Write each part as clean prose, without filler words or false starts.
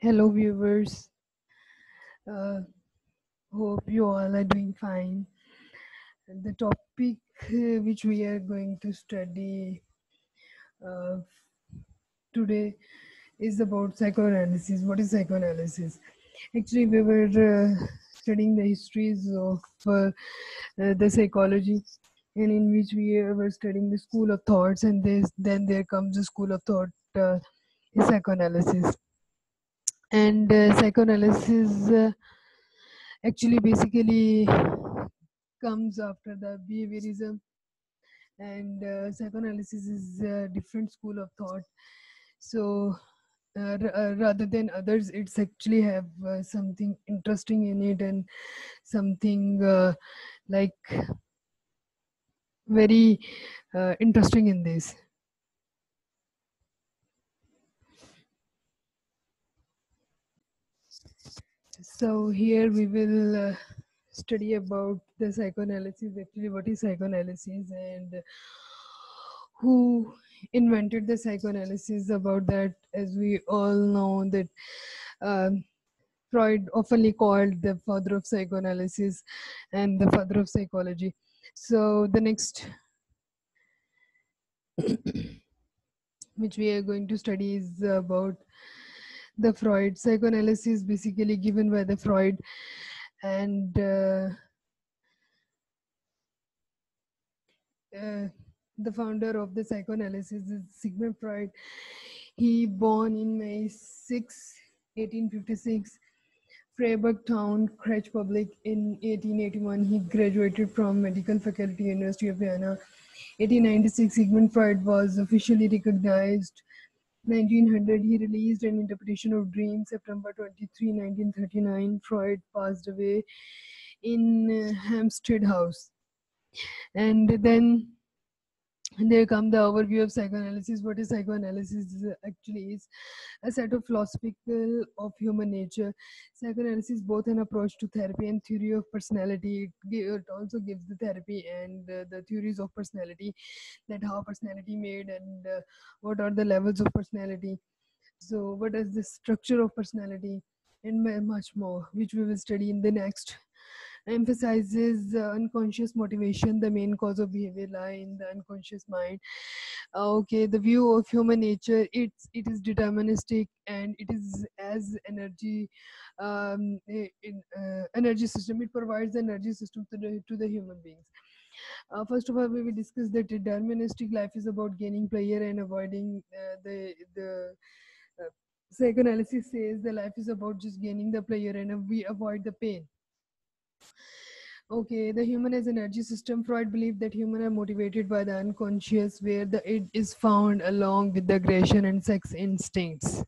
Hello, viewers. Uh, Hope you all are doing fine. The topic which we are going to study uh, today is about psychoanalysis. What is psychoanalysis? Actually, we were studying the histories of the psychology, and in which we were studying the school of thoughts, and then there comes the school of thought, is psychoanalysis. And psychoanalysis actually basically comes after the behaviorism, and psychoanalysis is a different school of thought. So rather than others, it's actually have something interesting in it, and something like very interesting in this. So here we will study about the psychoanalysis. Actually, what is psychoanalysis, and who invented the psychoanalysis? About that, as we all know that um, Freud oftenly called the father of psychoanalysis and the father of psychology. So the next which we are going to study is about the Freud. Psychoanalysis basically given by the Freud, and uh, the founder of the psychoanalysis is Sigmund Freud. He born in May 6, 1856, Freiburg town, Czech Republic. In 1881, he graduated from Medical Faculty, University of Vienna. 1896, Sigmund Freud was officially recognized. 1900, he released an interpretation of dreams. September 23, 1939, Freud passed away in Hampstead House. And then there come the overview of psychoanalysis. What is psychoanalysis? Actually is a set of philosophical of human nature. Psychoanalysis both an approach to therapy and theory of personality. It also gives the therapy and the theories of personality, that how personality made, and what are the levels of personality. So what is the structure of personality, and much more, which we will study in the next. Emphasizes unconscious motivation. The main cause of behavior lie in the unconscious mind. Okay, the view of human nature, it is deterministic, and it is as energy, energy system. It provides the energy system to the human beings. First of all, we will discuss that deterministic life is about gaining pleasure and avoiding the psychoanalysis says the life is about just gaining the pleasure, and we avoid the pain. Okay, the human as energy system. Freud believed that humans are motivated by the unconscious, where the id is found along with the aggression and sex instincts.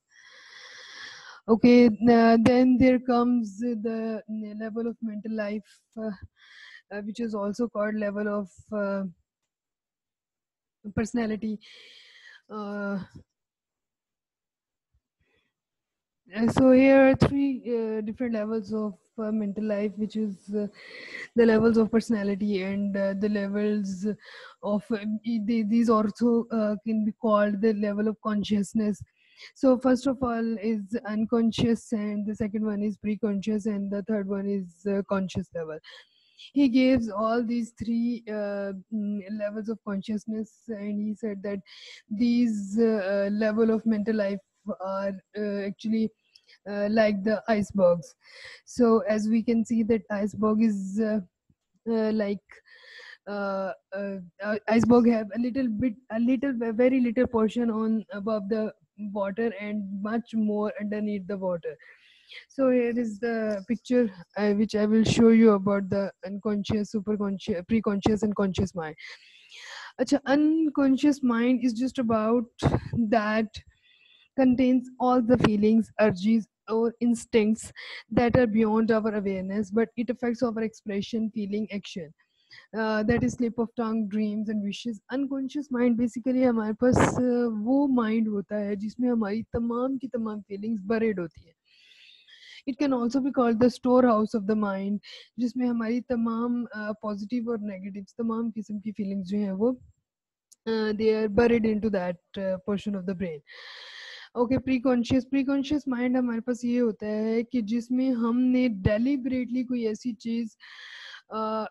Okay, then there comes the level of mental life, which is also called level of personality. Uh, so here are three different levels of mental life, which is the levels of personality, and the levels of these also can be called the level of consciousness. So first of all is unconscious, and the second one is pre-conscious, and the third one is conscious level. He gives all these three levels of consciousness, and he said that these level of mental life are actually like the icebergs. So as we can see that iceberg is like iceberg have very little portion on above the water, and much more underneath the water. So here is the picture which I will show you about the unconscious, superconscious, preconscious, and conscious mind. Acha, unconscious mind is just about that contains all the feelings, urges, or instincts that are beyond our awareness, but it affects our expression, feeling, action. That is slip of tongue, dreams and wishes. Unconscious mind basically हमारे पास वो mind होता है जिसमें हमारी तमाम की तमाम feelings buried होती है. It can also be called the store house of the mind, जिसमें हमारी तमाम पॉजिटिव और नेगेटिव तमाम किस्म की फीलिंग्स जो हैं वो they are buried into that portion of the brain. Okay, pre conscious mind हमारे पास ये होता है कि जिसमें हमने डेलिबरेटली कोई ऐसी चीज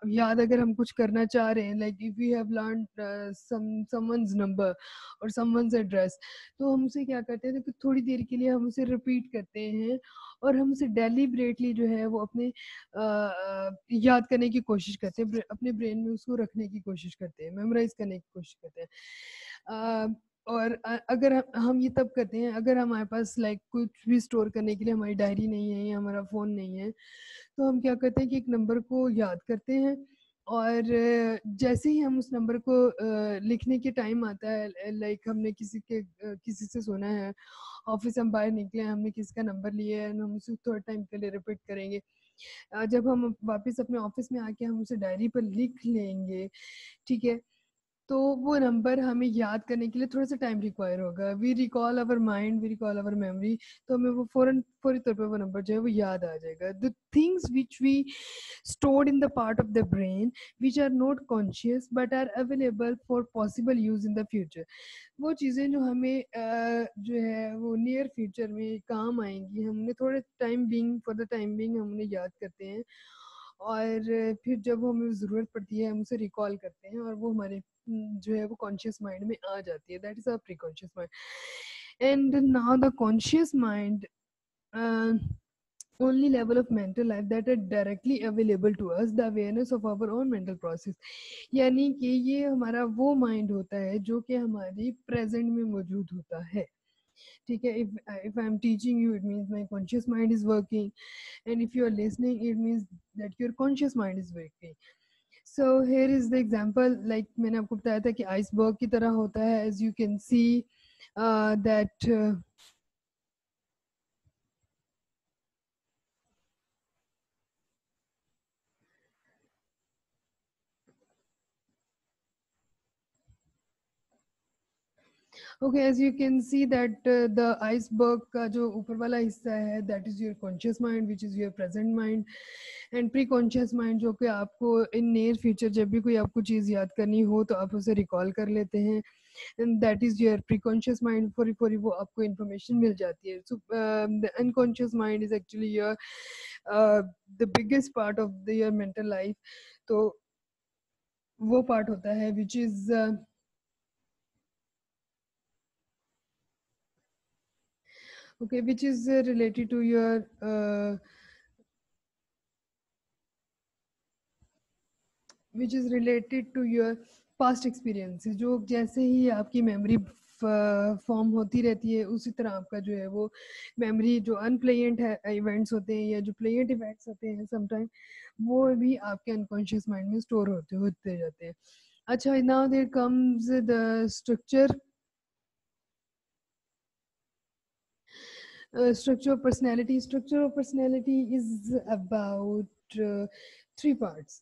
याद, अगर हम कुछ करना चाह रहे हैं, like if we have learn someone's number और समवंस एड्रेस, तो हम उसे क्या करते हैं कि थोड़ी देर के लिए हम उसे रिपीट करते हैं और हम उसे डेलिबरेटली जो है वो अपने याद करने की कोशिश करते हैं, अपने ब्रेन में उसको रखने की कोशिश करते हैं, मेमोराइज करने की कोशिश करते हैं। और अगर हम ये तब करते हैं अगर हमारे पास लाइक कुछ भी स्टोर करने के लिए हमारी डायरी नहीं है या हमारा फ़ोन नहीं है, तो हम क्या करते हैं कि एक नंबर को याद करते हैं और जैसे ही हम उस नंबर को लिखने के टाइम आता है, लाइक हमने किसी से सुना है, ऑफिस हम बाहर निकले हैं, हमने किसी का नंबर लिया है, हम उसे थोड़ा टाइम के लिए रिपीट करेंगे। जब हम वापस अपने ऑफिस में आके हम उसे डायरी पर लिख लेंगे, ठीक है, तो वो नंबर हमें याद करने के लिए थोड़ा-सा टाइम रिक्वायर होगा। We recall our mind, we recall our memory, तो हमें वो फौरी तौर पे वो नंबर जो है वो याद आ जाएगा। The things which we stored in the part of the brain which are not conscious but are available for possible use in the future, वो चीज़ें जो हमें जो है वो नियर फ्यूचर में काम आएँगी, हमने थोड़े time being for the time being हम उन्हें याद करते हैं और फिर जब हमें ज़रूरत पड़ती है हम उसे रिकॉल करते हैं और वो हमारे जो है वो कॉन्शियस माइंड में आ जाती है, that is our preconscious mind. And now the conscious mind only level of mental life that are directly available to us, the awareness of our own mental process, यानी कि ये हमारा वो माइंड होता है जो कि हमारी प्रेजेंट में मौजूद होता है, ठीक है। if I am teaching you, it means my conscious mind is working, and if you are listening, it means that your conscious mind is working. So here is the example, like मैंने आपको बताया था कि iceberg की तरह होता है, as you can see that okay, as you can see that the iceberg का जो ऊपर वाला हिस्सा है, that is your conscious mind, which is your present mind, and pre conscious mind जो कि आपको in near future जब भी कोई आपको चीज़ याद करनी हो तो आप उसे recall कर लेते हैं, and that is your preconscious mind, फौरी वो आपको information मिल जाती है। So the unconscious mind is actually your the biggest part of your mental life, तो वो part होता है which is okay, which is related to your which is related to your past experiences, जो जैसे ही आपकी memory form होती रहती है उसी तरह आपका जो है वो मेमोरी जो अनप्लेजेंट है इवेंट्स होते हैं या जो प्लेजेंट इवेंट्स होते हैं समटाइम, वो भी आपके अनकॉन्शियस माइंड में स्टोर होते जाते हैं। अच्छा, now there comes the structure structure of personality. Structure of personality is about three parts,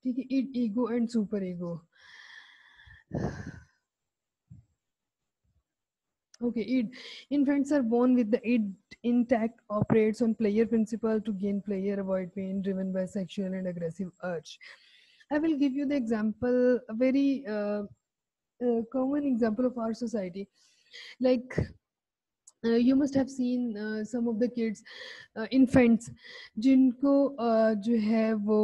ठीक है, id, ego and super ego. Okay, id. Infants are born with the id intact, operates on player principle to gain player, avoid pain, driven by sexual and aggressive urge. I will give you the example, a very common example of our society. Like you must have seen some of the kids, infants, जिनको जो है वो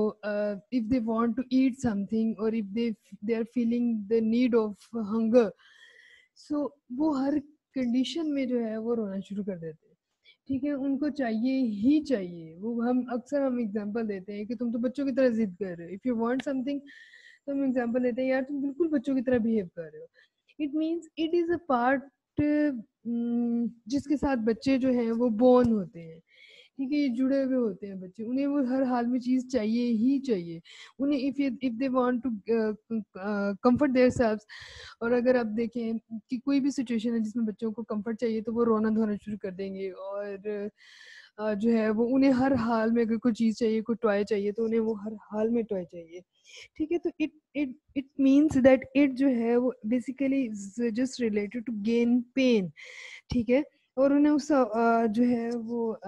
if they want to eat something or if they are feeling the need of hunger, so वो हर condition में जो है वो रोना शुरू कर देते हैं, ठीक है, उनको चाहिए ही चाहिए। वो हम एग्जांपल देते हैं कि तुम तो बच्चों की तरह जिद कर रहे हो, इफ यू वांट समथिंग तो हम एग्जांपल देते हैं, यार तुम बिल्कुल बच्चों की तरह बिहेव कर रहे हो। It means it is a part जिसके साथ बच्चे जो हैं वो बॉर्न होते हैं, ठीक है, ये जुड़े हुए होते हैं बच्चे, उन्हें वो हर हाल में चीज़ चाहिए ही चाहिए। उन्हें if they want to comfort their selves, और अगर आप देखें कि कोई भी सिचुएशन है जिसमें बच्चों को कंफर्ट चाहिए तो वो रोना धोना शुरू कर देंगे, और जो है वो उन्हें हर हाल में अगर कोई चीज़ चाहिए, कोई टॉय चाहिए, तो उन्हें वो हर हाल में टॉय चाहिए, ठीक है। तो इट मीन्स दैट इट जो है वो basically just related to gain pain, ठीक है, और उन्हें उस जो है वो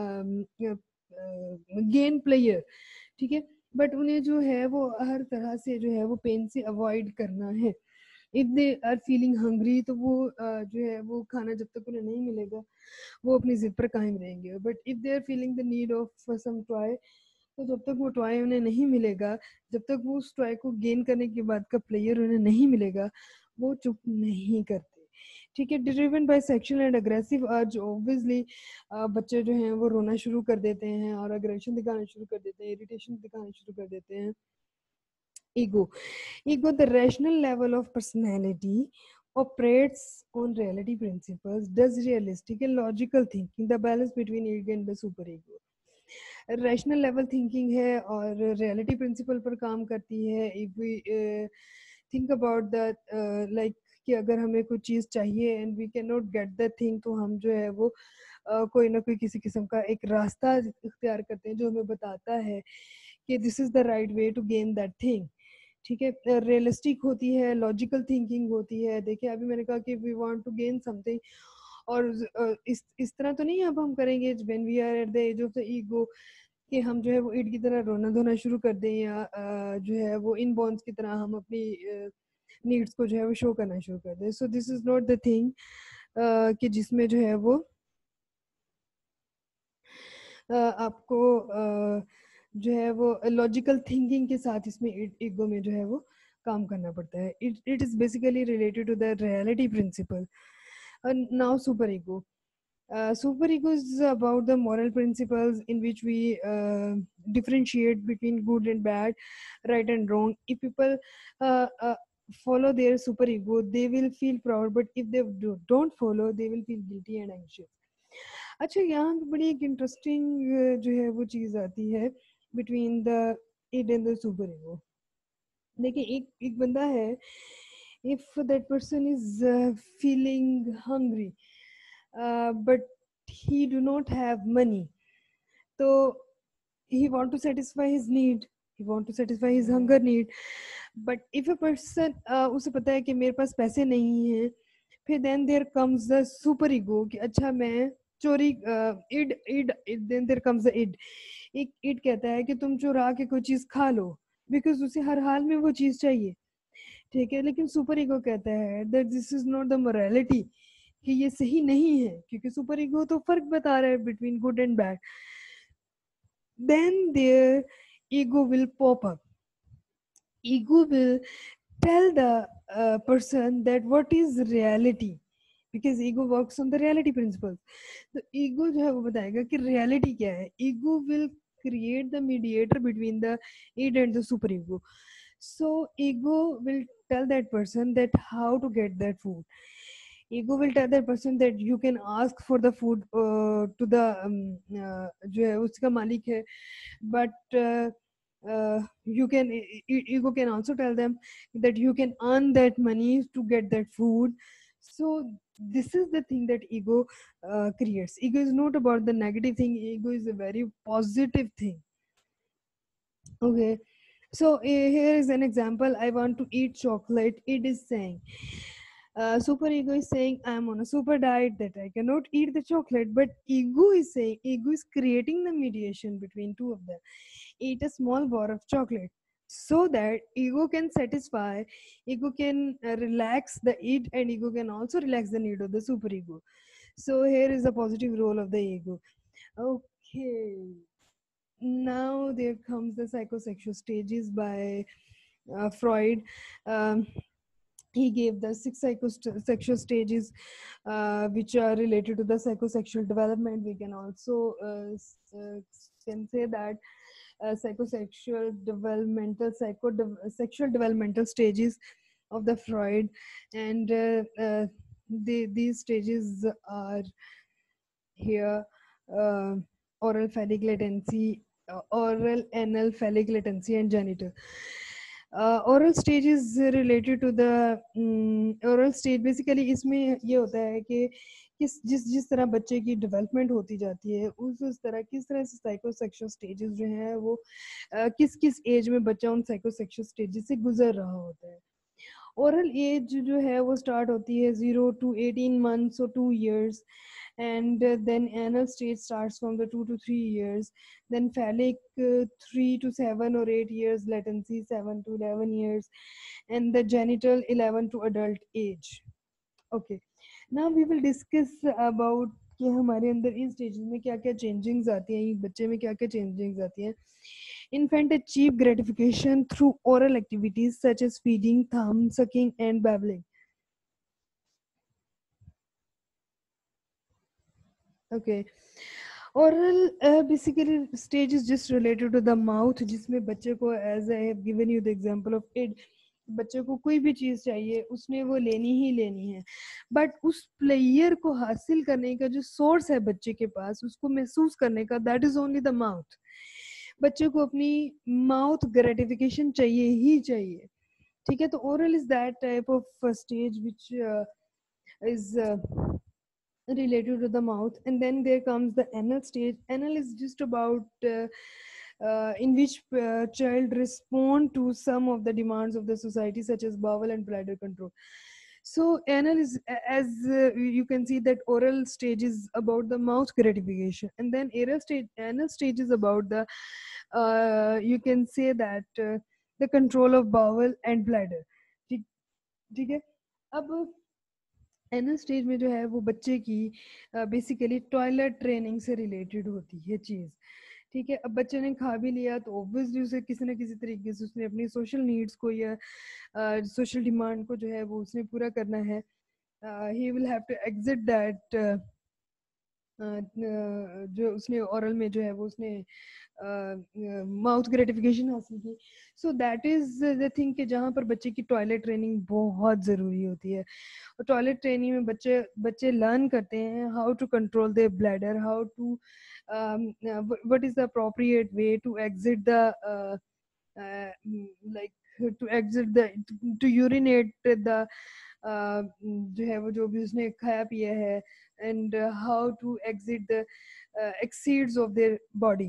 गेम प्लेयर, ठीक है, बट उन्हें जो है वो हर तरह से जो है वो पेन से अवॉइड करना है, if they are feeling hungry तो वो जो है वो खाना जब तक उन्हें नहीं मिलेगा वो अपनी जिद पर कायम रहेंगे, but if they are feeling the need of some toy तो जब तक वो टॉय उन्हें नहीं मिलेगा, जब तक वो उस टॉय को गेन करने के बाद का प्लेयर उन्हें नहीं मिलेगा, वो चुप नहीं करते। ठीक है, driven by sexual and aggressive अर्ज, ऑब्वियसली बच्चे जो हैं वो रोना शुरू कर देते हैं और अग्रेशन दिखाना शुरू कर देते हैं, इरिटेशन दिखाना शुरू कर देते हैं। ego the rational level of personality operates on reality principles, does realistic and logical thinking, the balance between ego and the superego। Rational level thinking है और रियलिटी प्रिंसिपल पर काम करती है। If we think about that like कि अगर हमें कुछ चीज़ चाहिए and we can not get that thing, तो हम जो है वो कोई ना कोई किसी किस्म का एक रास्ता इख्तियार करते हैं जो हमें बताता है कि this is the right way to gain that thing. ठीक है, रियलिस्टिक होती है, लॉजिकल थिंकिंग होती है। देखिए अभी मैंने कहा कि we want to gain something, और इस तरह तो नहीं अब हम करेंगे when we are at the edge of the ego कि हम जो है वो ईट की तरह रोना धोना शुरू कर दें, या जो है वो इन बॉन्ड्स की तरह हम अपनी नीड्स को जो है वो शो करना शुरू कर दें। So this is not the thing कि जिसमें जो है वो आपको जो है वो लॉजिकल थिंकिंग के साथ इसमें ईगो में जो है वो काम करना पड़ता है। It is basically related to the reality principle. Now super ego. Super ego is about the moral principles in which we differentiate between good and bad, right and wrong. If people follow their super ego, they will feel proud, but if they don't follow, they will feel guilty and anxious. अच्छा, यहाँ पे बड़ी एक interesting जो है वो चीज़ आती है between the id and the super ego. देखिए एक एक बंदा है, if that person is feeling hungry but he do not have money, so he want to satisfy his need, he want to satisfy his hunger need, but if a person उसे पता है कि मेरे पास पैसे नहीं हैं, फिर then there comes the super ego कि अच्छा मैं चोरी id id then there comes the id, एक id कहता है कि तुम चुरा के कोई चीज खा लो, बिकॉज उसे हर हाल में वो चीज चाहिए। ठीक है, लेकिन सुपर ईगो कहता है that this is not the morality, कि ये सही नहीं है, क्योंकि सुपर ईगो तो फर्क बता रहा है between good and bad. Then there ego will pop up, ego will tell the person that what is reality, because ego works on the reality principles। तो ईगो जो है वो बताएगा कि रियलिटी क्या है। Ego will create the mediator between the id and the super ego, so ego will tell that person that how to get that food, ego will tell that person that you can ask for the food to the जो है उसका मालिक है, but you can ego can also tell them that you can earn that money to get that food। So this is the thing that ego creates. Ego is not about the negative thing, ego is a very positive thing। Okay, so here is an example. I want to eat chocolate, it is saying super ego is saying I am on a super diet that I cannot eat the chocolate, but ego is saying, ego is creating the mediation between two of them, eat a small bar of chocolate so that ego can satisfy, ego can relax the id, and ego can also relax the need of the super ego। So here is the positive role of the ego। Okay, now there comes the psychosexual stages by Freud। um, he gave the 6 psychosexual stages which are related to the psychosexual development। We can also can say that psychosexual developmental sexual developmental stages of the Freud, and these stages are here: uh, oral phallic latency, oral anal phallic latency, and genital। oral stage is related to the oral stage। basically इसमें ये होता है कि जिस तरह बच्चे की development होती जाती है, उस तरह किस तरह से साइकोसेक्सुअल स्टेजेस जो हैं वो किस किस एज में बच्चा उन साइकोसेक्सुअल स्टेजेस से गुजर रहा होता है। ओरल एज जो है वो स्टार्ट होती है 0 to 18 months or 2 years, and then anal stage starts from the 2 to 3 years, then phallic 3 to 7 or 8 years, latency 7 to 11 years, and the genital 11 to adult age. Okay, now we will discuss about कि हमारे अंदर in stage में क्या क्या changings आती हैं, बच्चे में क्या क्या चेंजिंग्स आती हैं. Infant achieve gratification through oral activities such as feeding, thumb sucking, and babbling. Okay. Oral basically stage is just related to the mouth, जिसमें बच्चे को, as I have given you the example of it, बच्चे को कोई भी चीज चाहिए उसने वो लेनी ही लेनी है, बट उस प्लेयर को हासिल करने का जो सोर्स है बच्चे के पास, उसको महसूस करने का, that is only the mouth. बच्चे को अपनी माउथ ग्रेटिफिकेशन चाहिए ही चाहिए. ठीक है, तो oral is that type of stage which is related to the mouth. And then there comes the anal stage. Anal is just about in which child respond to some of the demands of the society, such as bowel and bladder control. So anal is, as you can see, that oral stage is about the mouth gratification, and then anal stage is about the you can say that the control of bowel and bladder. ठीक ठीक है. अब anal stage में जो है वो बच्चे की बेसिकली टॉयलेट ट्रेनिंग से रिलेटेड होती है चीज़. ठीक है, अब बच्चे ने खा भी लिया तो ऑब्वियसली उसे किसी ना किसी तरीके से उसने अपनी सोशल नीड्स को या सोशल डिमांड को जो है वो उसने पूरा करना है. He will have to exit that जो उसने ओरल में जो है वो उसने माउथ ग्रेटिफिकेशन हासिल की. So that is the thing कि जहाँ पर बच्चे की टॉयलेट ट्रेनिंग बहुत ज़रूरी होती है. और टॉयलेट ट्रेनिंग में बच्चे लर्न करते हैं how to control their bladder, how to what is the appropriate way to exit the like to exit the to urinate the जो है वो जो भी उसने खाया पिया है, and how to exit the exceeds of their body.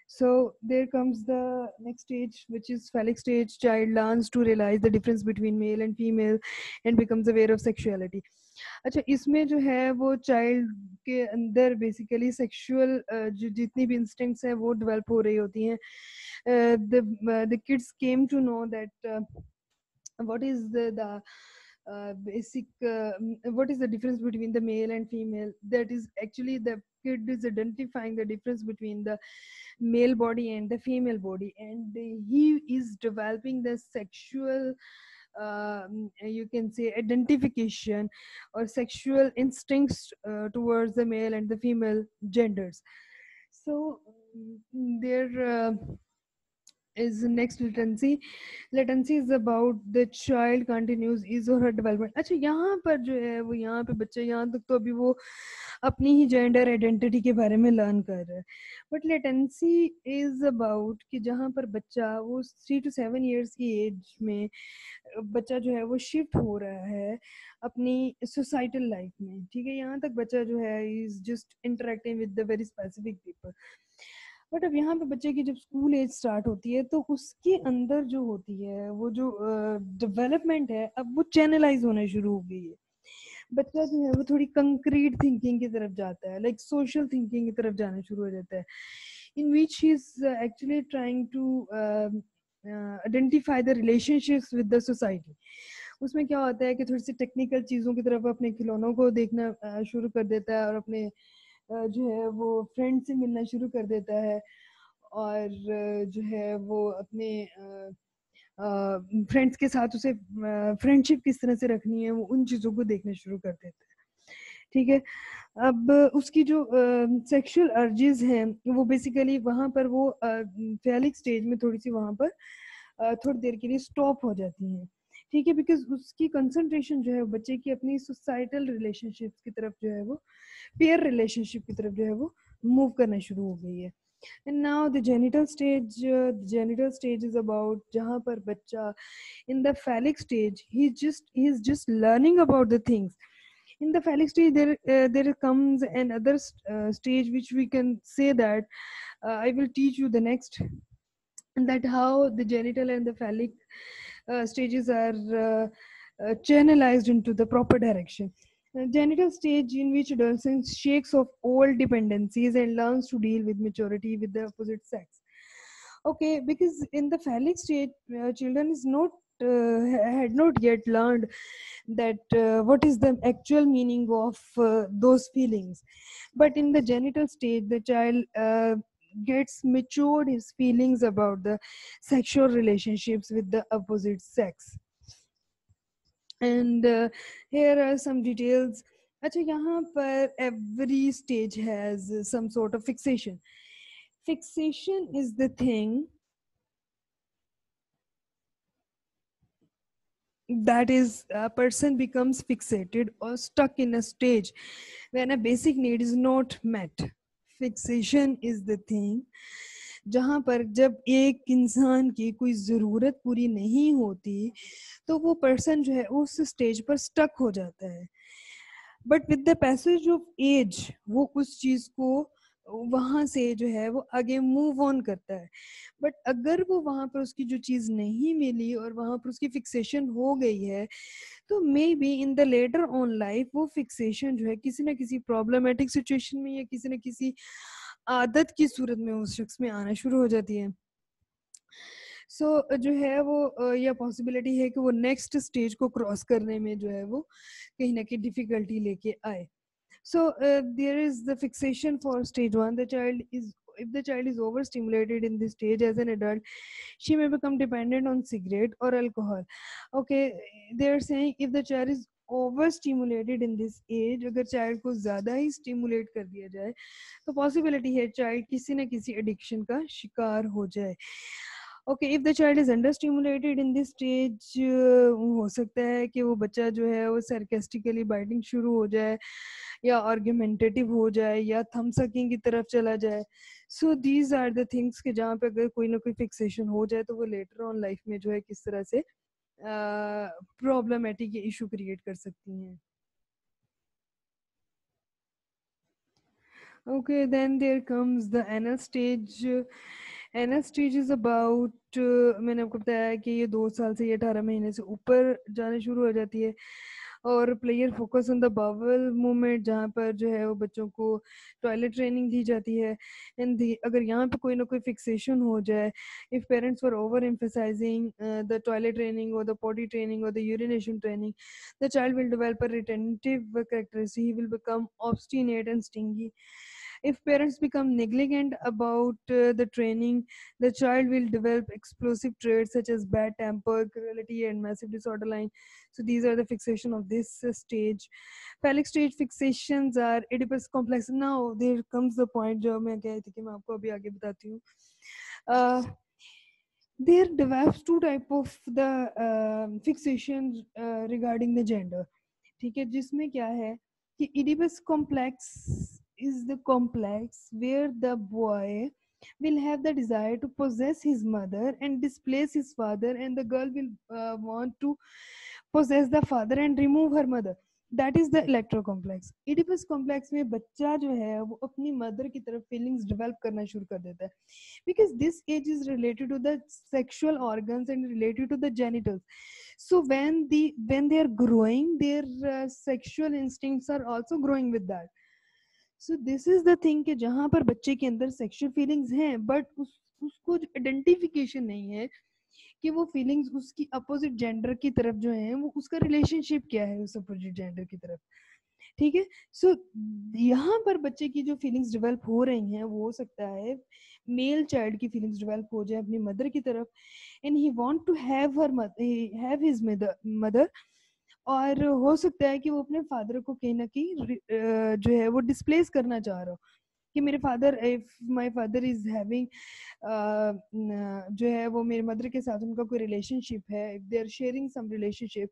So there comes the next stage, which is phallic stage. Child learns to realize the difference between male and female and becomes aware of sexuality. अच्छा, इसमें जो है वो child के अंदर basically sexual जो जितनी भी इंस्टिंक्ट्स हैं वो डेवलप हो रही होती हैं. The kids came to know that what is the basic what is the difference between the male and female. That is actually the kid is identifying the difference between the male body and the female body, and he is developing the sexual you can say identification or sexual instincts towards the male and the female genders. So there is next latency. Latency is about the child continues his or her development. अच्छा, यहाँ पर जो है वो यहाँ पे बच्चे यहाँ तक तो अभी वो अपनी ही जेंडर आइडेंटिटी के बारे में लर्न कर रहे हैं, बट लेटेंसी इज अबाउट कि जहाँ पर बच्चा वो 3 to 7 years की एज में बच्चा जो है वो शिफ्ट हो रहा है अपनी सोसाइटल लाइफ में. ठीक है, यहाँ तक बच्चा जो है is just interacting with the very specific people. But अब यहाँ पे बच्चे की जब स्कूल एज स्टार्ट होती है तो उसके अंदर जो होती है वो जो डेवलपमेंट है अब वो चैनलाइज होना शुरू हो गई है. बच्चा जो है वो थोड़ी कंक्रीट थिंकिंग की तरफ जाता है, लाइक सोशल थिंकिंग की तरफ जाना शुरू हो जाता है, in which he is actually trying to identify the relationships with the society. उसमें क्या होता है कि थोड़ी सी टेक्निकल चीज़ों की तरफ अपने खिलौनों को देखना शुरू कर देता है और अपने जो है वो फ्रेंड से मिलना शुरू कर देता है, और जो है वो अपने फ्रेंड्स के साथ उसे फ्रेंडशिप किस तरह से रखनी है वो उन चीज़ों को देखना शुरू कर देता है. ठीक है, अब उसकी जो सेक्सुअल अर्जेस हैं वो बेसिकली वहाँ पर वो फैलिक स्टेज में थोड़ी सी वहाँ पर थोड़ी देर के लिए स्टॉप हो जाती हैं. ठीक है, बिकॉज उसकी कंसंट्रेशन जो है बच्चे की अपनी सोसाइटल रिलेशनशिप्स की तरफ जो है वो पेयर रिलेशनशिप की तरफ जो है वो मूव करना शुरू हो गई है. And now the genital stage is about जहाँ पर बच्चा in the phallic stage he's just learning about the things. In the phallic stage there comes another stage which we can say that I will teach you the next, and that how the genital and the phallic stages are channelized into the proper direction. Genital stage in which adolescent shakes off old dependencies and learns to deal with maturity with the opposite sex. Okay, because in the phallic stage, children is not had not yet learned that what is the actual meaning of those feelings. But in the genital stage, the child gets matured his feelings about the sexual relationships with the opposite sex. And here are some details. अच्छा, यहाँ पर every stage has some sort of fixation. Fixation is the thing that is, a person becomes fixated or stuck in a stage when a basic need is not met. Fixation is the thing जहाँ पर जब एक इंसान की कोई ज़रूरत पूरी नहीं होती तो वो पर्सन जो है उस स्टेज पर स्टक हो जाता है. But with the passage of age वो उस चीज को वहां से जो है वो आगे मूव ऑन करता है. बट अगर वो वहां पर उसकी जो चीज नहीं मिली और वहां पर उसकी फिक्सेशन हो गई है तो may be in the later on life वो फिक्सेशन जो है किसी ना किसी प्रॉब्लमेटिक सिचुएशन में या किसी ना किसी आदत की सूरत में उस शख्स में आना शुरू हो जाती है. जो है वो या पॉसिबिलिटी है कि वो नेक्स्ट स्टेज को क्रॉस करने में जो है वो कहीं ना कहीं डिफिकल्टी लेके आए. There is the fixation for stage 1. If the child is overstimulated in this stage as an adult, she may become dependent on cigarette or alcohol. Okay, they are saying if the child is overstimulated in this age, अगर child को ज़्यादा ही stimulate कर दिया जाए तो possibility है child किसी न किसी addiction का शिकार हो जाए. Okay, if the child is understimulated in this stage, हो सकता है कि वो बच्चा जो है वो sarcastically biting शुरू हो जाए या argumentative हो जाए या thumb sucking की तरफ चला जाए. So these are the things कि जहाँ पे अगर कोई ना कोई fixation हो जाए तो वो later on life में जो है किस तरह से problematic issue create कर सकती हैं. Okay, then there comes the anal stage. Anal stage is about मैंने आपको बताया कि ये 2 साल से या 18 महीने से ऊपर जाने शुरू हो जाती है और player focus on the bowel movement जहाँ पर जो है वो बच्चों को टॉयलेट ट्रेनिंग दी जाती है. एंड अगर यहाँ पे कोई ना कोई फिक्सेशन हो जाए, if parents were over emphasizing the toilet training और the potty training or the urination training, the child will develop a retentive characteristic. He will become obstinate and stingy. If parents become negligent about the training, the child will develop explosive traits such as bad temper, cruelty, and massive disorder line. So these are the fixation of this stage. Phallic stage fixations are Oedipus complex. Now there comes the point जो मैं कह रही थी कि मैं आपको अभी आगे बताती हूँ. There develops two type of the fixation regarding the gender. ठीक है, जिसमें क्या है कि Oedipus complex is the complex where the boy will have the desire to possess his mother and displace his father, and the girl will want to possess the father and remove her mother. That is the electro complex. Oedipus complex में बच्चा जो है वो अपनी mother की तरफ feelings develop करना शुरू कर देता है, because this age is related to the sexual organs and related to the genitals. So when they are growing, their sexual instincts are also growing with that. So this is the thing कि जहाँ पर बच्चे के अंदर sexual feelings हैं but उसको identification नहीं है कि वो फीलिंग्स उसकी अपोजिट जेंडर की तरफ जो है वो उसका रिलेशनशिप क्या है उस अपोजिट जेंडर की तरफ. ठीक है, सो यहाँ पर बच्चे की जो फीलिंग्स डेवलप हो रही हैं वो हो सकता है मेल चाइल्ड की फीलिंग्स डेवलप हो जाए अपनी मदर की तरफ, and he want to have his mother. और हो सकता है कि वो अपने फादर को कहीं ना कहीं जो है वो डिस्प्लेस करना चाह रहा हो कि मेरे father, if my father is having जो है वो मेरे मदर के साथ उनका कोई रिलेशनशिप है, if they are sharing some relationship,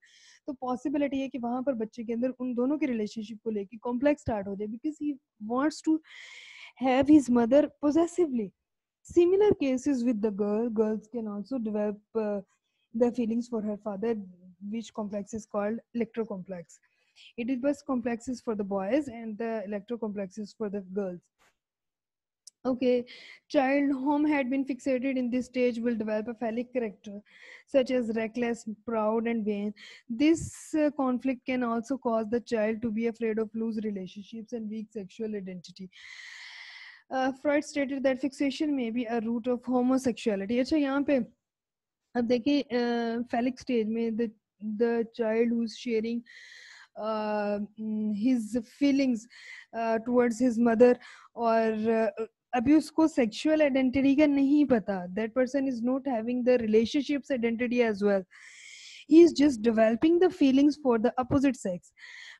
तो पॉसिबिलिटी है कि वहां पर बच्चे के अंदर उन दोनों के रिलेशनशिप को लेके कॉम्प्लेक्स स्टार्ट हो जाए because he wants to have his mother possessively. Similar cases with the girls can also develop the feelings for her father, which complex is called electrocomplex. Oedipus complex is for the boys and the electrocomplex is for the girls. Okay, child whom had been fixated in this stage will develop a phallic character, such as reckless, proud, and vain. This conflict can also cause the child to be afraid of loose relationships and weak sexual identity. Freud stated that fixation may be a root of homosexuality. अच्छा यहाँ पे अब देखिए phallic stage में the child who's sharing his feelings towards his mother और अभी उसको sexual identity का नहीं पता. That person is not having the relationships identity as well. He is just developing the feelings for the opposite sex.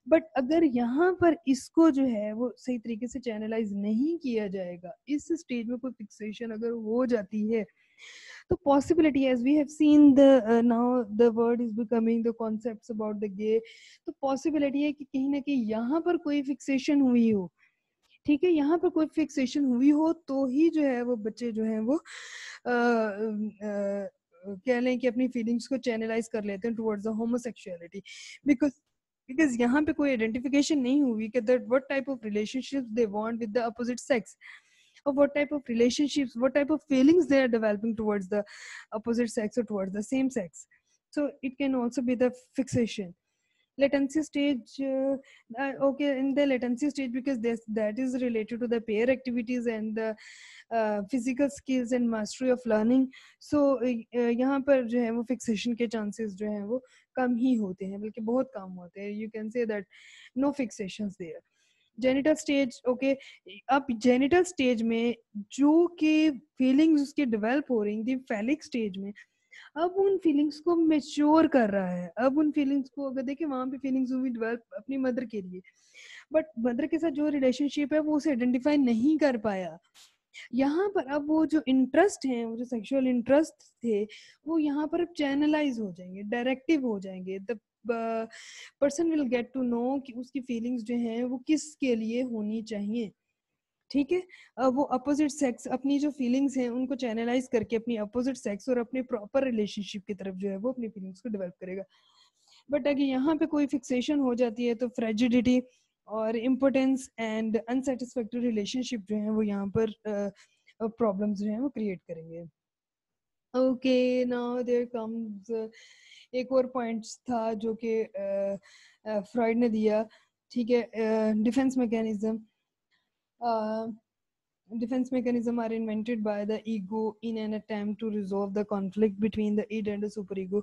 But अगर यहाँ पर इसको जो है वो सही तरीके से चैनलाइज नहीं किया जाएगा, इस स्टेज में कोई फिक्सेशन अगर हो जाती है, तो possibility as we have seen the now the word is becoming the concepts about the gay, तो पॉसिबिलिटी है कि कहीं ना कहीं यहाँ पर कोई फिक्सेशन हुई हो. ठीक है, यहाँ पर कोई फिक्सेशन हुई हो तो ही जो है वो बच्चे जो है वो कह लें कि अपनी फीलिंग्स को चैनलाइज कर लेते हैं टुवर्ड्स द होमोसेक्सुअलिटी, बिकॉज यहाँ पे कोई आइडेंटिफिकेशन नहीं हुई कि that what type of relationships they want with the opposite sex, or what type of relationships, what type of feelings they are developing towards the opposite sex or towards the same sex. So it can also be the fixation. Latency stage, okay, in the latency stage, because that is related to the pair activities and the physical skills and mastery of learning. So यहाँ पर जो है वो fixation के chances जो है वो कम ही होते हैं, बल्कि बहुत कम होते हैं. You can say that no fixations there. Genital stage, okay, अब जेनिटल स्टेज में जो कि फीलिंग्स उसके डेवलप हो रही थी फैलिक स्टेज में, अब उन फीलिंग्स को मेच्योर कर रहा है. अब उन फीलिंग्स को अगर देखें, वहां पे फीलिंग्स हुई डेवलप अपनी मदर के लिए, बट मदर के साथ जो रिलेशनशिप है वो उसे आइडेंटिफाई नहीं कर पाया. यहाँ पर अब वो जो इंटरेस्ट है, वो जो सेक्सुअल इंटरेस्ट थे, वो यहाँ पर अब चैनलाइज हो जाएंगे, डायरेक्टिव हो जाएंगे. The person will get to know कि उसकी फीलिंग्स जो हैं वो किसके लिए होनी चाहिए. ठीक है, वो अपोजिट सेक्स अपनी जो फीलिंग्स हैं उनको चैनलाइज करके अपनी अपोजिट सेक्स और अपने प्रॉपर रिलेशनशिप की तरफ जो है वो अपनी फीलिंग्स को डेवलप करेगा. बट अगर यहाँ पे कोई फिक्सेशन हो जाती है तो फ्रेजिडिटी और इम्पोर्टेंस एंड अनसेटिस्फैक्टरी रिलेशनशिप जो है वो यहाँ पर प्रॉब्लम्स जो है वो क्रिएट करेंगे. ओके, नाउ देयर कम्स एक और पॉइंट था जो कि फ्रॉइड ने दिया. ठीक है, defence mechanism. Defense mechanisms are invented by the ego in an attempt to resolve the conflict between the id and the superego,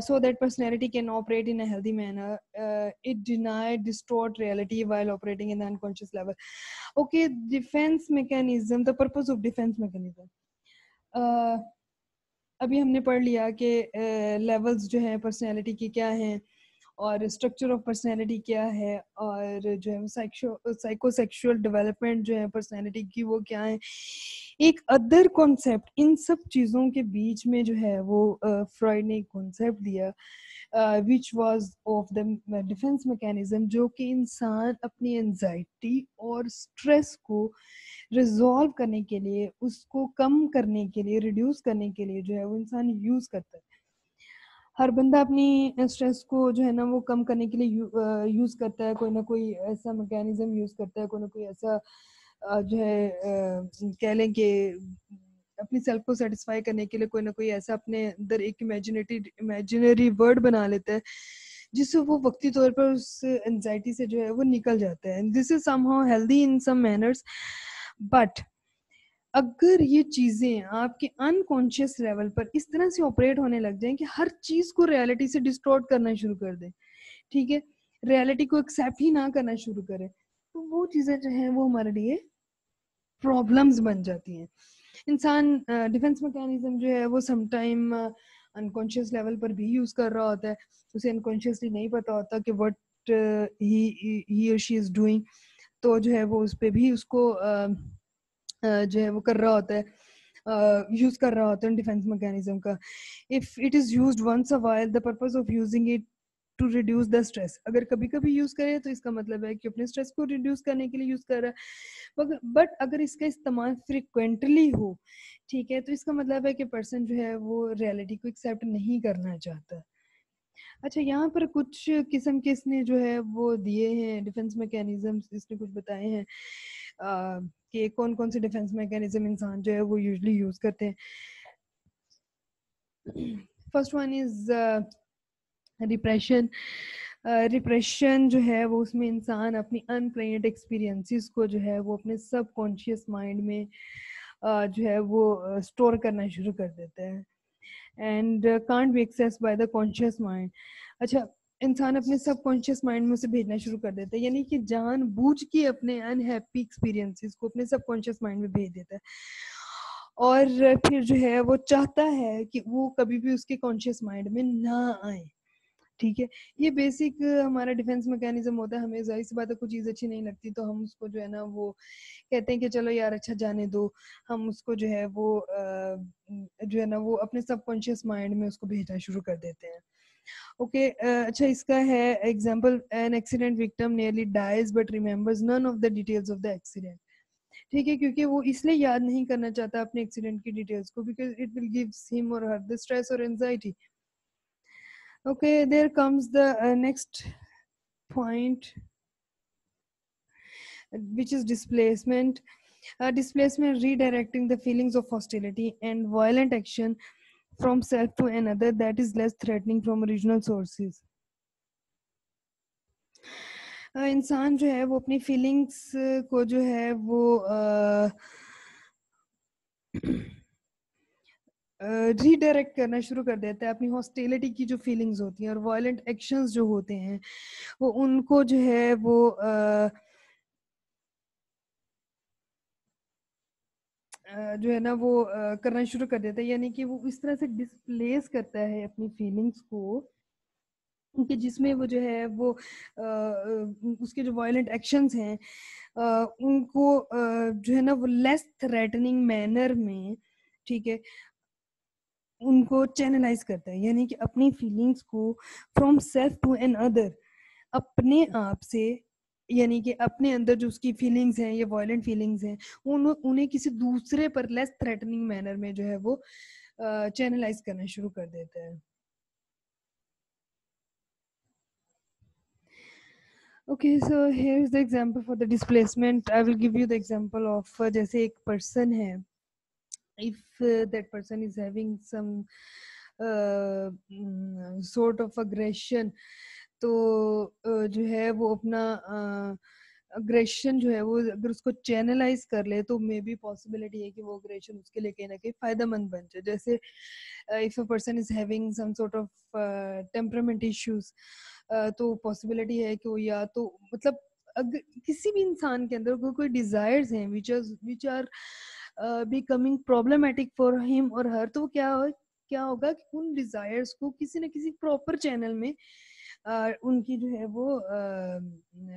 so that personality can operate in a healthy manner. It denied distort reality while operating in the unconscious level. Okay, defense mechanism, the purpose of defense mechanism. अभी हमने पढ़ लिया कि levels जो है personality की क्या हैं और स्ट्रक्चर ऑफ पर्सनैलिटी क्या है, और जो है साइकोसेक्सुअल डेवलपमेंट जो है पर्सनैलिटी की वो क्या है. एक अदर कॉन्सेप्ट इन सब चीज़ों के बीच में जो है वो फ्रॉइड ने एक कॉन्सेप्ट दिया which was of the defence mechanism, जो कि इंसान अपनी एंजाइटी और स्ट्रेस को रिजॉल्व करने के लिए, उसको कम करने के लिए, रिड्यूस करने के लिए जो है वो इंसान यूज करता है. हर बंदा अपनी स्ट्रेस को जो है ना वो कम करने के लिए यूज करता है, कोई ना कोई ऐसा मैकेनिज्म यूज करता है, कोई ना कोई ऐसा जो है कह लें कि अपनी सेल्फ को सेटिस्फाई करने के लिए कोई ना कोई ऐसा अपने अंदर एक इमेजिनरी वर्ड बना लेता है जिससे वो वक्ती तौर पर उस एंजाइटी से जो है वो निकल जाता है. This is somehow healthy in some manners, but अगर ये चीजें आपके अनकॉन्शियस लेवल पर इस तरह से ऑपरेट होने लग जाएं कि हर चीज को रियलिटी से डिस्टॉर्ट करना शुरू कर दें, ठीक है, रियलिटी को एक्सेप्ट ही ना करना शुरू करें, तो वो चीजें जो हैं वो हमारे लिए प्रॉब्लम्स बन जाती हैं. इंसान डिफेंस मैकेनिज्म जो है वो समटाइम अनकॉन्शियस लेवल पर भी यूज कर रहा होता है, उसे अनकॉन्शियसली नहीं पता होता कि व्हाट ही और शी इज डूइंग, तो जो है वो उस पर भी उसको जो है वो कर रहा होता है, यूज कर रहा होता है डिफेंस मैकेनिज्म का. If it is used once a while, the purpose of using it to reduce the stress. अगर कभी कभी यूज करें तो इसका मतलब है कि अपने स्ट्रेस को रिड्यूस करने के लिए यूज कर रहा है, बट अगर इसका इस्तेमाल फ्रिक्वेंटली हो, ठीक है, तो इसका मतलब है कि पर्सन जो है वो रियलिटी को एक्सेप्ट नहीं करना चाहता. अच्छा, यहाँ पर कुछ किस्म के इसने जो है वो दिए हैं डिफेंस मैकेनिज्म्स, इसने कुछ बताए हैं कि कौन कौन से डिफेंस मैकेनिज्म इंसान जो है वो यूजली यूज करते हैं. First one is repression. Repression जो है वो उसमें इंसान अपनी अनप्लेन्ड एक्सपीरियंसेस को जो है वो अपने सबकॉन्शियस माइंड में जो है वो स्टोर करना शुरू कर देता है and can't be access by the conscious mind. अच्छा, इंसान अपने सबकॉन्शियस माइंड में उसे भेजना शुरू कर देता है, यानी कि जानबूझ के अपने अनहैप्पी एक्सपीरियंसेस को अपने सबकॉन्शियस माइंड में भेज देता है और फिर जो है वो चाहता है कि वो कभी भी उसके कॉन्शियस माइंड में ना आए. ठीक है, ये बेसिक हमारा डिफेंस मैकेनिज्म होता है. हमें जाहिर सी बात है कोई चीज़ अच्छी नहीं लगती तो हम उसको जो है ना वो कहते हैं कि चलो यार अच्छा जाने दो. हम उसको जो है वो जो है ना वो अपने सबकॉन्शियस माइंड में उसको भेजना शुरू कर देते हैं. ओके, अच्छा इसका है example, an accident victim nearly dies but remembers none of the details of the accident. ठीक है, क्योंकि वो इसलिए याद नहीं करना चाहता अपने एक्सीडेंट की डिटेल्स को because it will gives him और हर द स्ट्रेस और anxiety. Okay, there comes the next point, which is displacement. Displacement redirecting the feelings of hostility and violent action from self to another that is less threatening from original sources. इंसान जो है वो अपनी feelings को जो है वो redirect करना शुरू कर देता है अपनी हॉस्टिलिटी की जो फीलिंग्स होती हैं और वायलेंट एक्शंस जो होते हैं वो उनको जो है वो जो है ना वो करना शुरू कर देता है, यानी कि वो इस तरह से डिस्प्लेस करता है अपनी फीलिंग्स को कि जिसमें वो जो है वो उसके जो वायलेंट एक्शंस हैं उनको जो है ना वो लेस थ्रेटनिंग मैनर में, ठीक है, उनको चैनलाइज करता है, यानी कि अपनी फीलिंग्स को from self to an other, अपने आप से, यानी कि अपने अंदर जो उसकी फीलिंग्स हैं, ये वायलेंट फीलिंग्स हैं, उन्हें किसी दूसरे पर लेस थ्रेटनिंग मैनर में जो है वो चैनलाइज करना शुरू कर देता है. Okay, so here's the example for the displacement. I will give you the example of जैसे एक person है, if that person is having some sort of aggression, तो जो है वो अपना अग्रेशन जो है वो अगर उसको चैनलाइज कर ले तो मे बी पॉसिबिलिटी है कि वो अग्रेशन उसके लिए कहीं ना कहीं फायदेमंद बन जाए. जैसे if a person is having some sort of temperament issues, तो पॉसिबिलिटी है कि वो या तो मतलब अगर किसी भी इंसान के अंदर कोई डिजायर्स हैं which are becoming problematic for him और हर, तो क्या होगा कि उन डिजायर्स को किसी न किसी प्रॉपर चैनल में उनकी जो है वो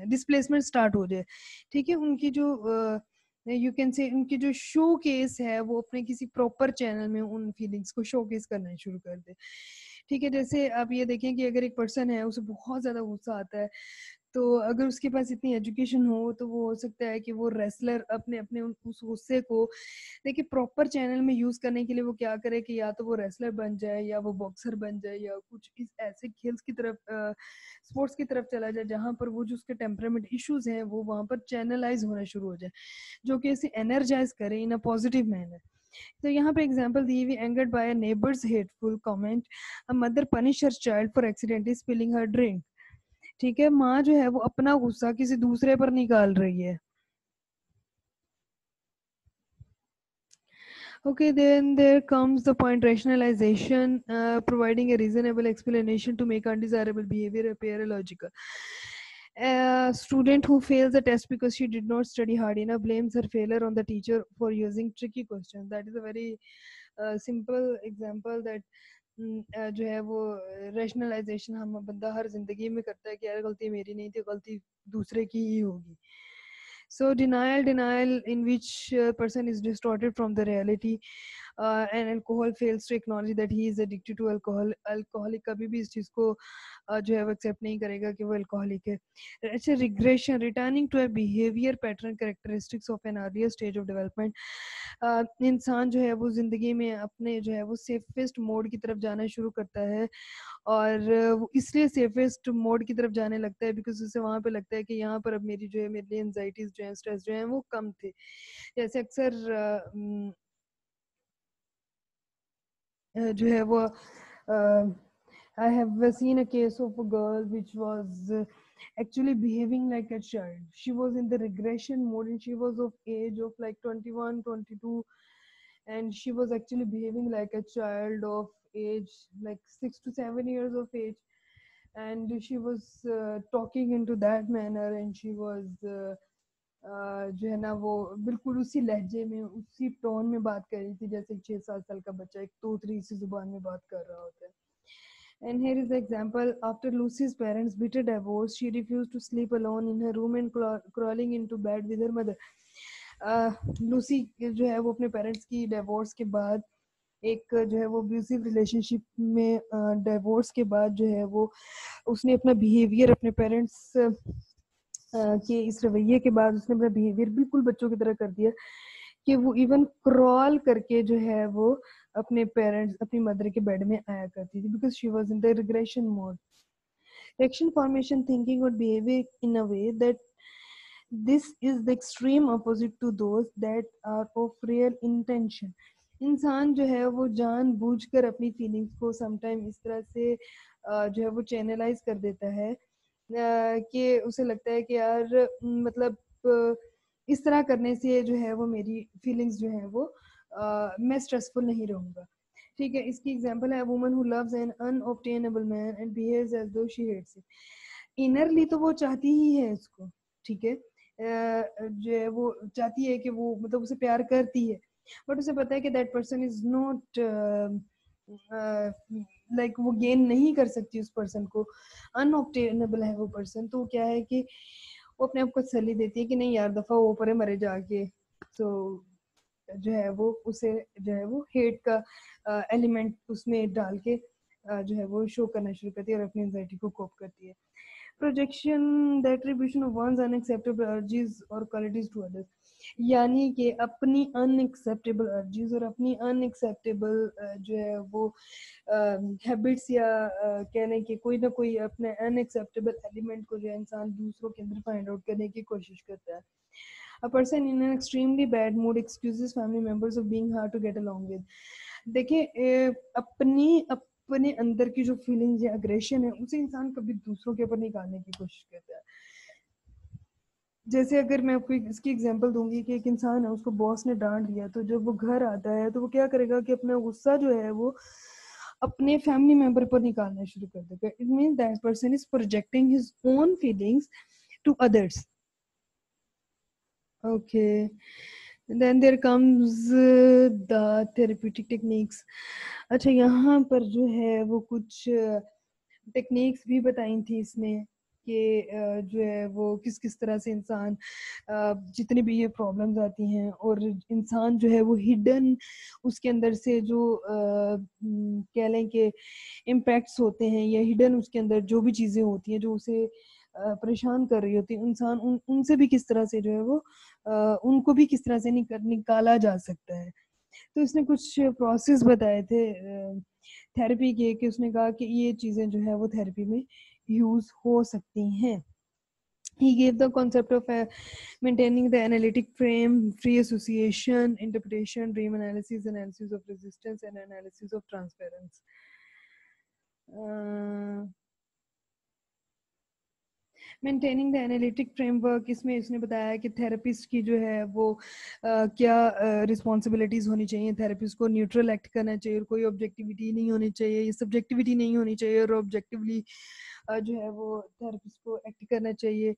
डिस्प्लेसमेंट स्टार्ट हो जाए. ठीक है, उनकी जो यू कैन से उनकी जो शो केस है वो अपने किसी प्रॉपर चैनल में उन फीलिंग्स को शो केस करना शुरू कर दे. ठीक है, जैसे आप ये देखें कि अगर एक पर्सन है उसे बहुत ज्यादा गुस्सा आता है, तो अगर उसके पास इतनी एजुकेशन हो तो वो हो सकता है कि वो रेसलर अपने अपने उस गुस्से को देखिए प्रॉपर चैनल में यूज करने के लिए वो क्या करे कि या तो वो रेसलर बन जाए या वो बॉक्सर बन जाए या कुछ इस ऐसे खेल्स की तरफ स्पोर्ट्स की तरफ चला जाए जहां पर वो जो उसके टेम्परामेंट इश्यूज हैं वो वहां पर चैनलाइज होना शुरू हो जाए, जो कि इसे एनर्जाइज करे इन अ पॉजिटिव मैनर. तो यहाँ पे एग्जांपल दी हुई, angered by a neighbour's hateful comment, a mother punish her child for accidentally spilling her drink. ठीक है, माँ जो है वो अपना गुस्सा किसी दूसरे पर निकाल रही है. Okay, then there comes the point rationalization, providing a reasonable explanation to make undesirable behavior appear illogical. A student who fails a test because she did not study hard enough blames her failure on the teacher for using tricky questions. That is a very simple example that जो है वो rationalization हम बंदा हर जिंदगी में करता है कि यार गलती मेरी नहीं थी, गलती दूसरे की ही होगी. So denial in which person is distorted from the reality. And alcohol fails to acknowledge that he is addicted to alcohol. Alcoholic कभी भी इस चीज़ को जो है वो एक्सेप्ट नहीं करेगा कि वो अल्कोहलिक है। अच्छा, regression, returning to a behaviour pattern characteristics of an earlier stage of development. इंसान जो है वो ज़िंदगी में अपने जो है वो सेफेस्ट मोड की तरफ जाना शुरू करता है, और वो इसलिए सेफेस्ट मोड की तरफ जाने लगता है बिकॉज उसे वहाँ पे लगता है कि यहाँ पर अब मेरी जो है मेरे लिए एंजाइटीज जो है, स्ट्रेस जो है वो कम थे। जैसे अक्सर जो है वो I have seen a case of a girl which was actually behaving like a child. She was in the regression mode and she was of age of like 21, 22, and she was actually behaving like a child of age like 6 to 7 years of age, and she was talking into that manner, and she was जो है ना वो बिल्कुल उसी लहजे में उसी tone में बात कर रही थी जैसे 6-7 साल का बच्चा एक तोतरी सी जुबान में बात कर रहा होता है। And here is the example. After Lucy's parents' bitter divorce, she refused to sleep alone in her room and crawling into bed with her mother. Lucy जो है वो अपने पेरेंट्स की डिवोर्स के बाद एक जो है वो अब्यूसिव रिलेशनशिप में डिवोर्स के बाद जो है वो उसने अपना बिहेवियर अपने पेरेंट्स के इस रवैये के बाद उसने अपना बिहेवियर बिल्कुल बच्चों की तरह कर दिया कि वो इवन क्रॉल करके जो है वो अपने पेरेंट्स अपनी मदर के बेड में आया करती थी because she was in the regression mode. Reaction formation thinking or behaving in a way that this is the extreme opposite to those that are of real intention. इंसान जो है वो जानबूझकर अपनी फीलिंग्स को समटाइम इस तरह से जो है वो चैनलाइज कर देता है कि उसे लगता है कि यार मतलब इस तरह करने से जो है वो मेरी फीलिंग्स जो है वो मैं स्ट्रेसफुल नहीं रहूँगा। ठीक है, इसकी एग्जांपल है woman who loves an unobtainable man and behaves as though she hates it. इनरली तो वो चाहती ही है उसको, ठीक है, जो है वो चाहती है कि वो मतलब उसे प्यार करती है, बट उसे पता है कि that person is not like वो गेन नहीं कर सकती उस पर्सन को, अनऑब्टेनेबल है वो पर्सन। तो क्या है कि वो अपने आप को तसल्ली देती है कि नहीं यार दफा वो परे मरे जाके। तो जो है वो उसे जो है वो हेट का एलिमेंट उसमें डाल के जो है वो शो करना शुरू करती है और अपनी एंजाइटी को कोप करती है। Projection the attribution of one's unacceptable urges और क्वालिटीज टू अदर्स, यानी कि अपनी अनएक्सेप्टेबल अर्जीज और अपनी अनएक्सेप्टेबल जो है वो हैबिट्स या कहने के कोई ना कोई अपने अनएक्सेप्टेबल एलिमेंट को जो है इंसान दूसरों के अंदर फाइंड आउट करने की कोशिश करता है। A person in an extremely bad mood excuses family members of being hard to get along with. देखिए अपने अंदर की जो फीलिंग्स या अग्रेशन है उसे इंसान कभी दूसरों के ऊपर निकालने की कोशिश करता है। जैसे अगर मैं आपको इसकी एग्जांपल दूंगी कि एक इंसान है उसको बॉस ने डांट दिया, तो जब वो घर आता है तो वो क्या करेगा कि अपना गुस्सा जो है वो अपने फैमिली मेंबर पर निकालना शुरू कर देगा। It means that person is projecting his own feelings to others. Okay, then there comes the therapeutic techniques. अच्छा, यहाँ पर जो है वो कुछ टेक्निक्स भी बताई थी इसमें कि जो है वो किस किस तरह से इंसान जितनी भी ये प्रॉब्लम्स आती हैं और इंसान जो है वो हिडन उसके अंदर से जो कह लें कि इम्पैक्ट्स होते हैं या हिडन उसके अंदर जो भी चीज़ें होती हैं जो उसे परेशान कर रही होती है, इंसान उनसे भी किस तरह से जो है वो उनको भी किस तरह से निकाला जा सकता है। तो इसने कुछ प्रोसेस बताए थे थेरेपी के कि उसने कहा कि ये चीज़ें जो है वो थेरेपी में यूज हो सकती हैं। He gave the concept of maintaining the analytic frame, free association, interpretation, dream analysis, analysis of resistance, and analysis of transference. Maintaining the analytic framework, इसमें इसने बताया कि थेरेपिस्ट की जो है वो क्या रिस्पॉन्सिबिलिटीज होनी चाहिए। थेरेपिस्ट को न्यूट्रल एक्ट करना चाहिए और कोई ऑब्जेक्टिविटी नहीं होनी चाहिए, ये सब्जेक्टिविटी नहीं होनी चाहिए और ऑब्जेक्टिवली जो है वो थेरेपिस्ट को एक्ट करना चाहिए।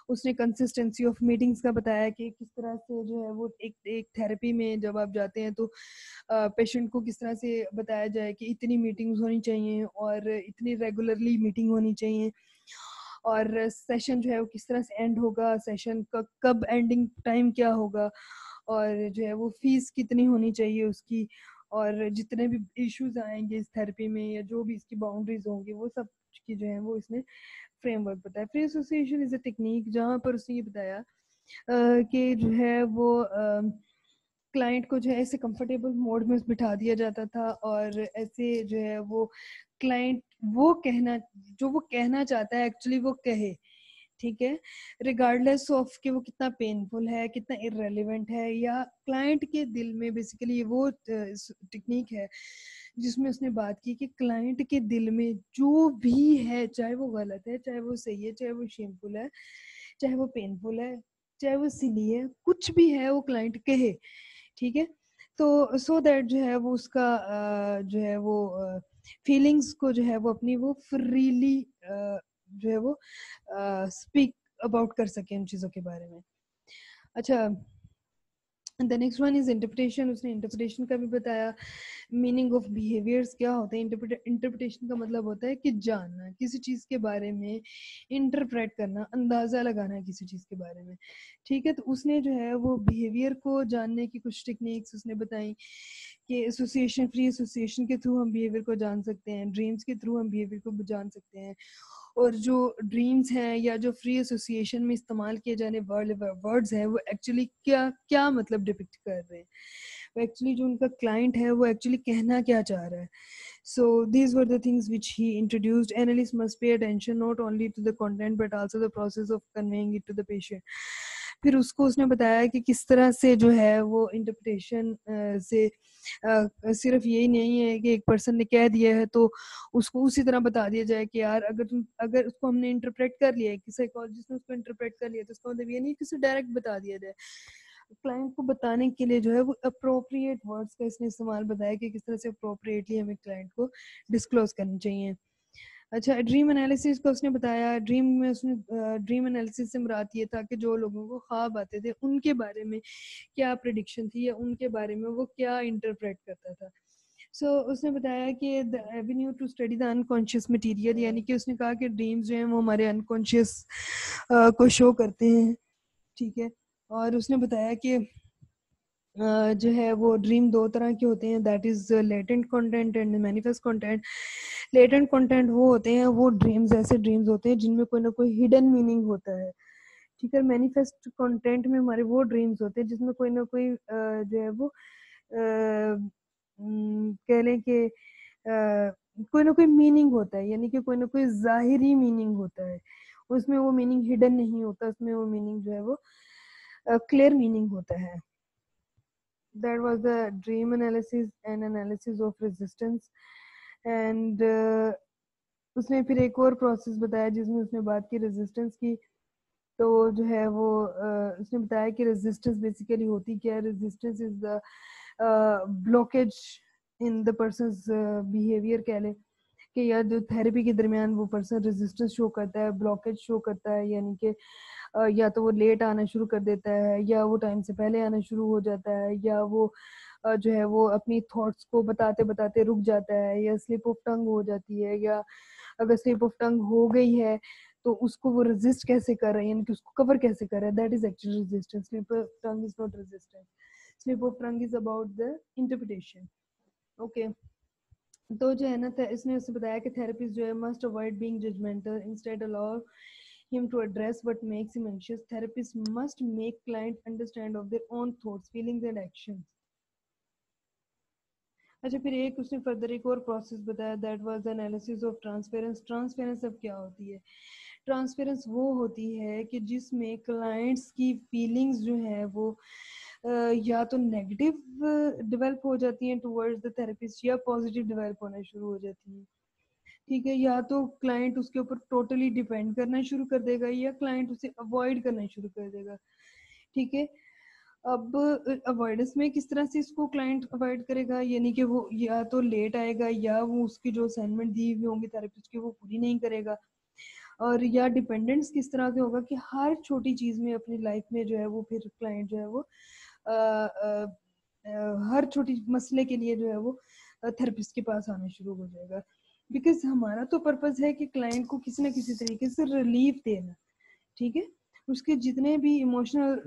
उसने कंसिस्टेंसी ऑफ मीटिंग्स का बताया कि किस तरह से जो है वो एक थेरेपी में जब आप जाते हैं तो पेशेंट को किस तरह से बताया जाए कि इतनी मीटिंग्स होनी चाहिए और इतनी रेगुलरली मीटिंग होनी चाहिए और सेशन जो है वो किस तरह से एंड होगा, सेशन का कब एंडिंग टाइम क्या होगा और जो है वो फीस कितनी होनी चाहिए उसकी और जितने भी इश्यूज आएंगे इस थेरेपी में या जो भी इसकी बाउंड्रीज होंगी वो सब की जो है वो इसने फ्रेमवर्क बताया। Free association is a technique जहाँ पर उसने ये बताया कि जो है वो क्लाइंट को जो है ऐसे कंफर्टेबल मोड में बिठा दिया जाता था और ऐसे जो है वो क्लाइंट जो वो कहना चाहता है एक्चुअली वो कहे, ठीक है, रिगार्डलेस ऑफ कि वो कितना पेनफुल है, कितना इररेलेवेंट है, या क्लाइंट के दिल में बेसिकली वो टेक्निक है जिसमें उसने बात की कि क्लाइंट के दिल में जो भी है, चाहे वो गलत है, चाहे वो सही है, चाहे वो शेमफुल है, चाहे वो पेनफुल है, चाहे वो सिली है, कुछ भी है वो क्लाइंट कहे, ठीक है। तो सो दैट जो है वो उसका जो है वो फीलिंग्स को जो है वो अपनी वो फ्रीली जो है वो स्पीक अबाउट कर सके उन चीज़ों के बारे में। अच्छा, the next one is interpretation. उसने इंटरप्रिटेशन का भी बताया। मीनिंग ऑफ बिहेवियर्स क्या होता है। इंटरप्रिटेशन का मतलब होता है कि जानना, किसी चीज़ के बारे में इंटरप्रेट करना, अंदाज़ा लगाना किसी चीज़ के बारे में, ठीक है। तो उसने जो है वो बिहेवियर को जानने की कुछ टेक्निक्स उसने बताई कि एसोसिएशन, फ्री एसोसिएशन के थ्रू हम बिहेवियर को जान सकते हैं, ड्रीम्स के थ्रू हम बिहेवियर को जान सकते हैं, और जो ड्रीम्स हैं या जो फ्री एसोसिएशन में इस्तेमाल किए जाने वर्ड्स हैं वो एक्चुअली क्या क्या मतलब डिपिक्ट कर रहे हैं, वो एक्चुअली जो उनका क्लाइंट है वो एक्चुअली कहना क्या चाह रहा है। So these were the things which he introduced. Analysts must pay attention not only to the content but also the process of conveying it to the patient. फिर उसको उसने बताया कि किस तरह से जो है वो इंटरप्रिटेशन से सिर्फ यही नहीं है कि एक पर्सन ने कह दिया है तो उसको उसी तरह बता दिया जाए कि यार अगर उसको हमने इंटरप्रेट कर लिया है, कि साइकोलॉजिस्ट ने उसको इंटरप्रेट कर लिया तो उसका मतलब ये नहीं कि उसे डायरेक्ट बता दिया जाए। क्लाइंट को बताने के लिए जो है वो अप्रोप्रिएट वर्ड्स का इसने इस्तेमाल बताया कि किस तरह से अप्रोप्रिएटली हमें क्लाइंट को डिस्क्लोज करनी चाहिए। अच्छा, ड्रीम एनालिसिस का उसने बताया। ड्रीम एनालिसिस से मुराद ये था कि जो लोगों को ख्वाब आते थे उनके बारे में क्या प्रेडिक्शन थी या उनके बारे में वो क्या इंटरप्रेट करता था। उसने बताया कि the avenue to study the unconscious material, यानी कि उसने कहा कि ड्रीम्स जो हैं वो हमारे अनकॉन्शियस को शो करते हैं, ठीक है। और उसने बताया कि जो है वो ड्रीम दो तरह के होते हैं, that is latent content and manifest content. Latent content वो होते हैं, वो ड्रीम्स ऐसे ड्रीम्स होते हैं जिनमें कोई ना कोई हिडन मीनिंग होता है, ठीक है। मैनिफेस्ट कंटेंट में हमारे वो ड्रीम्स होते हैं जिसमें कोई ना कोई जो है वो कह लें कि कोई ना कोई मीनिंग होता है, यानी कि कोई ना कोई जाहिरी मीनिंग होता है, उसमें वो मीनिंग हिडन नहीं होता, उसमें वो मीनिंग जो है वो क्लियर मीनिंग होता है। That was the dream analysis and analysis of resistance. And उसने फिर एक और प्रोसेस बताया जिसमें उसने बात की रेजिस्टेंस की। तो जो है वो उसने बताया कि रेजिस्टेंस बेसिकली होती क्या है। Resistance is the blockage in the persons behaviour, कह ले कि या जो थेरेपी के दरमियान वो पर्सन रेजिस्टेंस शो करता है, ब्लॉकेज शो करता है, यानी कि या तो वो लेट आना शुरू कर देता है, या वो टाइम से पहले आना शुरू हो जाता है, या वो जो है वो अपनी थॉट्स को बताते बताते रुक जाता है, या स्लिप ऑफ टंग हो जाती है, या अगर स्लिप ऑफ टंग हो गई है तो उसको वो रेजिस्ट कैसे कर रहे हैं, यानी कि उसको कवर कैसे कर रहा है, that is actually resistance. Slip of tongue is not resistance, slip of tongue is about the interpretation. Okay, तो जो है ना इसने उससे बताया कि थेरेपिस्ट जो है must avoid being judgemental, instead allow him to address what makes him anxious. Therapists must make client understand of their own thoughts, feelings and actions. अच्छा, फिर एक उसने फर्दर एक और प्रोसेस बताया, that was analysis of transparence. Transparence अब क्या होती है। ट्रांसपेरेंस वो होती है कि जिसमें क्लाइंट्स की फीलिंग्स जो है वो या तो नेगेटिव डेवलप हो जाती हैं टुवर्ड्स द थेरेपिस्ट, या पॉजिटिव डेवलप होना शुरू हो जाती है, ठीक है। या तो क्लाइंट उसके ऊपर टोटली डिपेंड करना शुरू कर देगा, या क्लाइंट उसे अवॉइड करना शुरू कर देगा, ठीक है। अब अवॉइडेंस में किस तरह से इसको क्लाइंट अवॉइड करेगा, यानी कि वो या तो लेट आएगा, या वो उसकी जो असाइनमेंट दी हुई होंगी थेरेपिस्ट की वो पूरी नहीं करेगा, और या डिपेंडेंस किस तरह से होगा कि हर छोटी चीज में अपनी लाइफ में जो है वो फिर क्लाइंट जो है वो हर छोटी मसले के लिए जो है वो थेरेपिस्ट के पास आना शुरू हो जाएगा। बिकॉज हमारा तो पर्पस है कि क्लाइंट को किसी ना किसी तरीके से रिलीफ देना, ठीक है। उसके जितने भी इमोशनल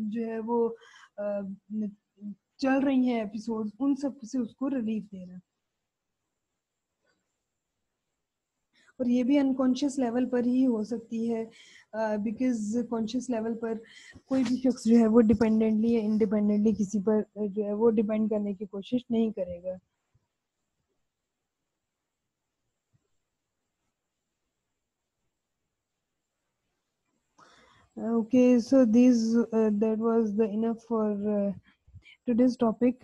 जो है वो चल रही हैं एपिसोड, उन सब से उसको रिलीफ देना। और ये भी अनकॉन्शियस लेवल पर ही हो सकती है, बिकॉज कॉन्शियस लेवल पर कोई भी शख्स जो है वो डिपेंडेंटली या इंडिपेंडेंटली किसी पर जो है वो डिपेंड करने की कोशिश नहीं करेगा। Okay, so these that was the enough for today's topic.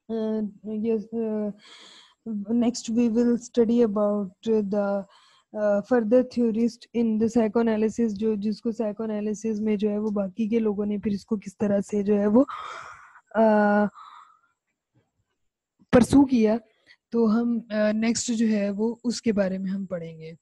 Yes, next we will study about the further theorist in the psychoanalysis, जो जिसको psychoanalysis में जो है वो बाकी के लोगों ने फिर इसको किस तरह से जो है वो परसू किया। तो हम नेक्स्ट जो है वो उसके बारे में हम पढ़ेंगे।